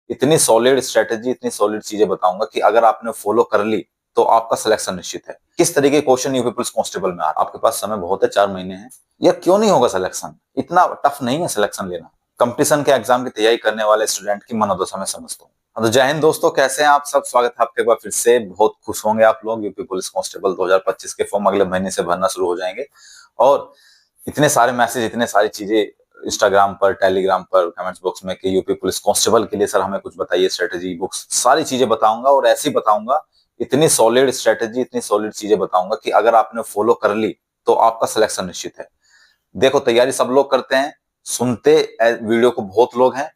इतनी solid strategy, इतनी solid चीजें बताऊंगा कि अगर आपने फॉलो कर ली तो आपका सिलेक्शन निश्चित है। किस तरीके के क्वेश्चन यूपी पुलिस कांस्टेबल में आ रहा है, आपके पास समय बहुत है, 4 महीने हैं। या क्यों नहीं होगा सिलेक्शन, इतना टफ नहीं है सिलेक्शन लेना। कंपटीशन के एग्जाम की तैयारी करने वाले स्टूडेंट की मनोदशा में समझता हूँ। तो जय हिंद दोस्तों, कैसे हैं आप सब? स्वागत है आपके बार फिर से। बहुत खुश होंगे आप लोग, यूपी पुलिस कांस्टेबल 2025 के फॉर्म अगले महीने से भरना शुरू हो जाएंगे। और इतने सारे मैसेज, इतने सारी चीजें इंस्टाग्राम पर, टेलीग्राम पर, कमेंट्स बॉक्स में कि यूपी पुलिस कांस्टेबल के लिए सर हमें कुछ बताइए, स्ट्रेटेजी बुक्स, सारी चीजें बताऊंगा। और ऐसी बताऊंगा, इतनी सॉलिड स्ट्रेटेजी, इतनी सॉलिड चीजें बताऊंगा कि अगर आपने फॉलो कर ली तो आपका सिलेक्शन निश्चित है। देखो, तैयारी सब लोग करते हैं, सुनते वीडियो को बहुत लोग हैं,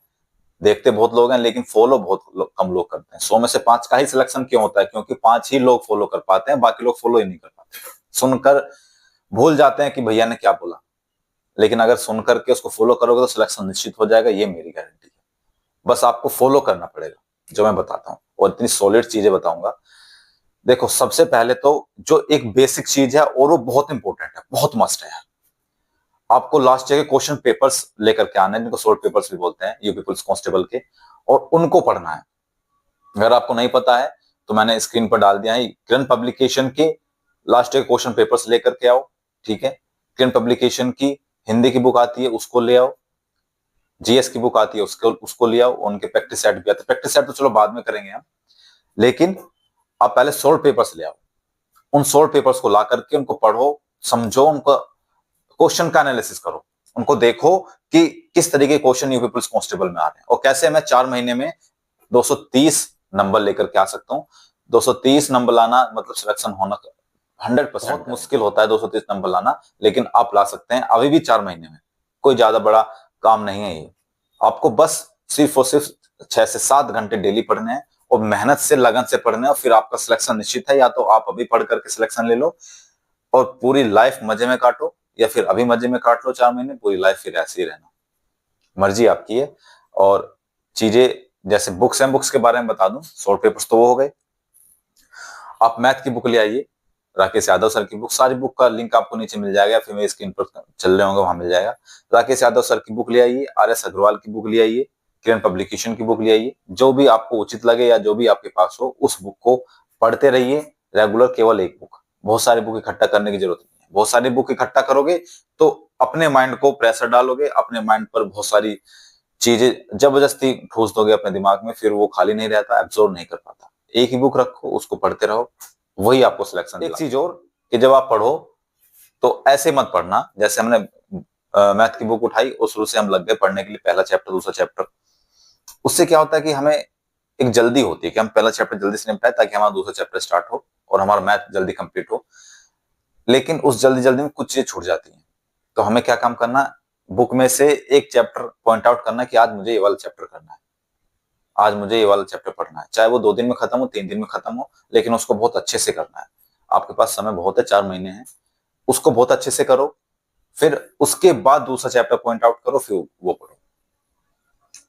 देखते बहुत लोग हैं, लेकिन फॉलो कम लोग करते हैं। 100 में से 5 का ही सिलेक्शन क्यों होता है? क्योंकि 5 ही लोग फॉलो कर पाते हैं, बाकी लोग फॉलो ही नहीं कर पाते। सुनकर भूल जाते हैं कि भैया ने क्या बोला, लेकिन अगर सुनकर के उसको फॉलो करोगे तो सिलेक्शन निश्चित हो जाएगा, ये मेरी गारंटी है। बस आपको फॉलो करना पड़ेगा जो मैं बताता हूँ, और इतनी सॉलिड चीजें बताऊंगा। देखो, सबसे पहले तो जो एक बेसिक चीज है और वो बहुत इंपॉर्टेंट है, बहुत मस्ट है, आपको लास्ट ईयर के क्वेश्चन पेपर्स लेकर के आने हैं, जिनको शॉर्ट पेपर्स भी बोलते हैं यूपी पुलिस कांस्टेबल के, और उनको पढ़ना है। अगर आपको नहीं पता है तो मैंने स्क्रीन पर डाल दिया है, किरण पब्लिकेशन के लास्ट ईयर क्वेश्चन पेपर्स लेकर के आओ, ठीक है। किरण पब्लिकेशन की हिंदी की बुक आती है, उसको ले आओ। जीएस की बुक आती है, उसको ले आओ। उनके प्रैक्टिस सेट भी आते हैं। प्रैक्टिस सेट तो चलो बाद में करेंगे हम, लेकिन आप पहले शॉर्ट पेपर्स ले आओ। उन शॉर्ट पेपर्स को ला करके उनको पढ़ो, समझो, उनको क्वेश्चन का एनालिसिस करो, उनको देखो कि किस तरीके के क्वेश्चन यूपी पुलिस कांस्टेबल में आ रहे हैं और कैसे मैं 4 महीने में 230 नंबर लेकर के आ सकता हूँ। 230 नंबर लाना मतलब सिलेक्शन होना 100% बहुत मुश्किल होता है 230 नंबर लाना, लेकिन आप ला सकते हैं अभी भी 4 महीने में। कोई ज्यादा बड़ा काम नहीं है ये। आपको बस सिर्फ और सिर्फ 6 से 7 घंटे डेली पढ़ने हैं और मेहनत से, लगन से पढ़ने हैं, और फिर आपका सिलेक्शन निश्चित है। या तो आप अभी पढ़ करके सिलेक्शन ले लो और पूरी लाइफ मजे में काटो, या फिर अभी मजे में काट लो 4 महीने, पूरी लाइफ फिर ऐसे ही रहना, मर्जी आपकी है। और चीजें जैसे बुक्स हैं, बुक्स के बारे में बता दूं। शॉर्ट पेपर्स तो वो हो गए। आप मैथ की बुक ले आइए, राकेश यादव सर की बुक, सारी बुक का लिंक आपको नीचे मिल जाएगा, फिर मेरी स्क्रीन पर चल रहे होंगे, वहां मिल जाएगा। राकेश यादव सर की बुक ले आइए, RS अग्रवाल की बुक ले आइए, किरण पब्लिकेशन की बुक ले आइए। जो भी आपको उचित लगे या जो भी आपके पास हो, उस बुक को पढ़ते रहिए रेगुलर। केवल एक बुक, बहुत सारी बुक इकट्ठा करने की जरूरत नहीं है। बहुत सारी बुक इकट्ठा करोगे तो अपने माइंड को प्रेशर डालोगे, अपने माइंड पर बहुत सारी चीजें जबरदस्ती ठूस दोगे अपने दिमाग में, फिर वो खाली नहीं रहता, एब्जॉर्ब नहीं कर पाता। एक ही बुक रखो, उसको पढ़ते रहो, वही आपको सिलेक्शन। एक चीज और कि जब आप पढ़ो तो ऐसे मत पढ़ना जैसे हमने मैथ की बुक उठाई और शुरू से हम लग गए पढ़ने के लिए, पहला चैप्टर, दूसरा चैप्टर। उससे क्या होता है कि हमें एक जल्दी होती है कि हम पहला चैप्टर जल्दी से निपटाए ताकि हमारा दूसरा चैप्टर स्टार्ट हो और हमारा मैथ जल्दी कंप्लीट हो। लेकिन उस जल्दी जल्दी में कुछ चीजें छूट जाती हैं। तो हमें क्या काम करना, बुक में से एक चैप्टर पॉइंट आउट करना कि आज मुझे ये वाला चैप्टर करना है, आज मुझे ये वाला चैप्टर पढ़ना है। चाहे वो 2 दिन में खत्म हो, 3 दिन में खत्म हो, लेकिन उसको बहुत अच्छे से करना है। आपके पास समय बहुत है, 4 महीने हैं, उसको बहुत अच्छे से करो। फिर उसके बाद दूसरा चैप्टर पॉइंट आउट करो, फिर वो पढ़ो।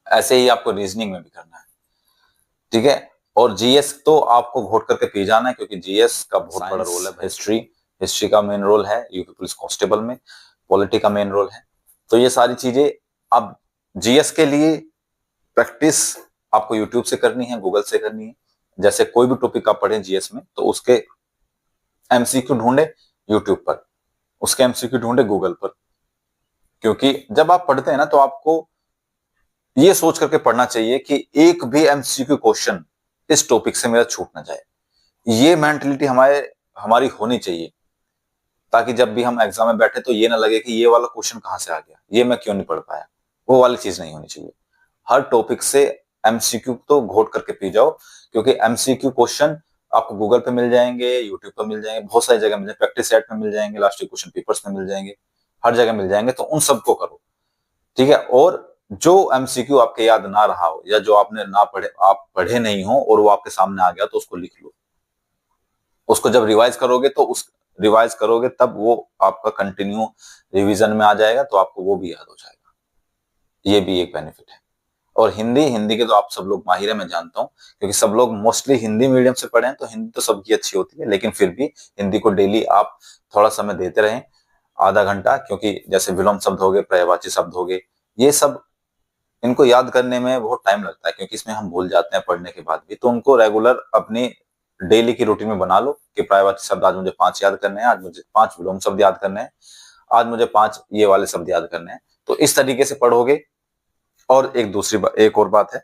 ऐसे ही आपको रीजनिंग में भी करना है, ठीक है। और जीएस तो आपको घोट करके पी जाना है, क्योंकि जीएस का बहुत बड़ा रोल है। हिस्ट्री का मेन रोल है यूपी पुलिस कांस्टेबल में, पॉलिटी का मेन रोल है। तो ये सारी चीजें अब जीएस के लिए प्रैक्टिस आपको यूट्यूब से करनी है, गूगल से करनी है। जैसे कोई भी टॉपिक आप पढ़ें जीएस में तो उसके एमसीक्यू ढूंढे यूट्यूब पर, उसके एमसीक्यू ढूंढे गूगल पर। क्योंकि जब आप पढ़ते हैं ना तो आपको ये सोच करके पढ़ना चाहिए कि एक भी एमसीक्यू क्वेश्चन इस टॉपिक से मेरा छूट ना जाए। ये मेंटलिटी हमारी होनी चाहिए, ताकि जब भी हम एग्जाम में बैठे तो ये ना लगे कि ये वाला क्वेश्चन कहां से आ गया, ये मैं क्यों नहीं पढ़ पाया। वो वाली चीज नहीं होनी चाहिए। हर टॉपिक से एमसीक्यू तो घोट करके पी जाओ, क्योंकि एमसीक्यू क्वेश्चन आपको गूगल पे मिल जाएंगे, यूट्यूब पे मिल जाएंगे, बहुत सारी जगह मिल जाएंगे, प्रैक्टिस सेट में मिल जाएंगे, लास्ट ईयर क्वेश्चन पेपर्स में मिल जाएंगे, हर जगह मिल जाएंगे। तो उन सबको करो, ठीक है। और जो एमसीक्यू आपके याद ना रहा हो या जो आपने ना पढ़े, आप पढ़े नहीं हो और वो आपके सामने आ गया, तो उसको लिख लो। उसको जब रिवाइज करोगे तब वो आपका कंटिन्यू रिवीजन में आ जाएगा, तो आपको वो भी याद हो जाएगा। ये भी एक बेनिफिट है। और हिंदी के तो आप सब लोग माहिर है, मैं जानता हूँ, क्योंकि सब लोग मोस्टली हिंदी मीडियम से पढ़े हैं, तो हिंदी तो सबकी अच्छी होती है। लेकिन फिर भी हिंदी को डेली आप थोड़ा समय देते रहें, आधा घंटा, क्योंकि जैसे विलोम शब्द हो गए, पर्यायवाची शब्द हो गए, ये सब इनको याद करने में बहुत टाइम लगता है क्योंकि इसमें हम भूल जाते हैं पढ़ने के बाद भी। तो उनको रेगुलर अपनी डेली की रूटीन में बना लो कि प्रायवाची शब्द आज मुझे 5 याद करने हैं, आज मुझे 5 विलोम शब्द याद करने हैं, आज मुझे 5 ये वाले शब्द याद करने हैं। तो इस तरीके से पढ़ोगे। और एक और बात है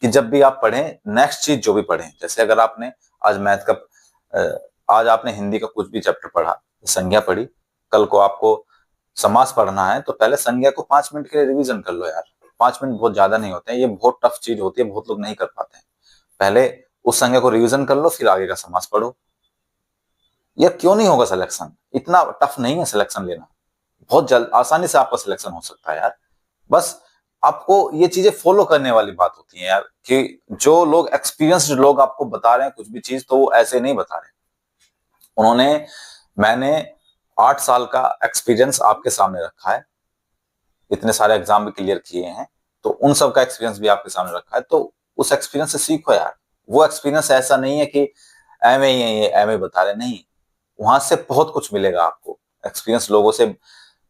कि जब भी आप पढ़ें, नेक्स्ट चीज जो भी पढ़ें, जैसे अगर आपने आज मैथ का आज आपने हिंदी का कुछ भी चैप्टर पढ़ा, संज्ञा पढ़ी, कल को आपको समास पढ़ना है, तो पहले संज्ञा को 5 मिनट के लिए रिवीजन कर लो यार। 5 मिनट बहुत ज्यादा नहीं होते हैं, ये बहुत टफ चीज होती है, बहुत लोग नहीं कर पाते हैं। पहले उस संज्ञा को रिवीजन कर लो, फिर आगे का समास पढ़ो। यार क्यों नहीं होगा सिलेक्शन? इतना टफ नहीं है सिलेक्शन लेना, बहुत जल्द आसानी से आपका सिलेक्शन हो सकता है यार। बस आपको ये चीजें फॉलो करने वाली बात होती है यार, कि जो लोग एक्सपीरियंस्ड लोग आपको बता रहे हैं कुछ भी चीज, तो वो ऐसे नहीं बता रहे। मैंने 8 साल का एक्सपीरियंस आपके सामने रखा है, इतने सारे एग्जाम भी क्लियर किए हैं, तो उन सब का एक्सपीरियंस भी आपके सामने रखा है। तो उस एक्सपीरियंस से सीखो यार। वो एक्सपीरियंस ऐसा नहीं है कि एम ही है, ये एम बता रहे, नहीं। वहां से बहुत कुछ मिलेगा आपको। एक्सपीरियंस लोगों से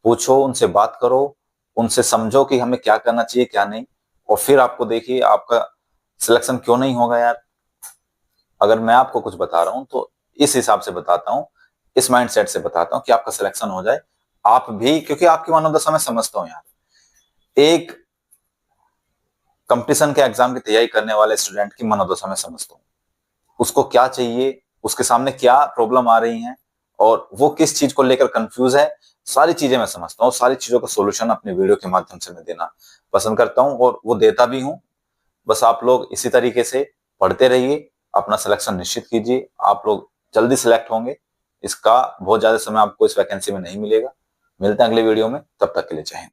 पूछो, उनसे बात करो, उनसे समझो कि हमें क्या करना चाहिए क्या नहीं, और फिर आपको देखिए आपका सिलेक्शन क्यों नहीं होगा यार। अगर मैं आपको कुछ बता रहा हूं तो इस हिसाब से बताता हूं, इस माइंडसेट से बताता हूं कि आपका सिलेक्शन हो जाए। आप भी, क्योंकि आपकी मनोदशा मैं समझता हूं यार। एक कंपटीशन के एग्जाम की तैयारी करने वाले स्टूडेंट की मनोदशा में समझता हूँ, उसको क्या चाहिए, उसके सामने क्या प्रॉब्लम आ रही है, और वो किस चीज को लेकर कंफ्यूज है, सारी चीजें मैं समझता हूँ। सारी चीजों का सोल्यूशन अपने वीडियो के माध्यम से मैं देना पसंद करता हूँ, और वो देता भी हूँ। बस आप लोग इसी तरीके से पढ़ते रहिए, अपना सिलेक्शन निश्चित कीजिए, आप लोग जल्दी सिलेक्ट होंगे। इसका बहुत ज्यादा समय आपको इस वैकेंसी में नहीं मिलेगा। मिलते हैं अगले वीडियो में, तब तक के लिए जय हिंद।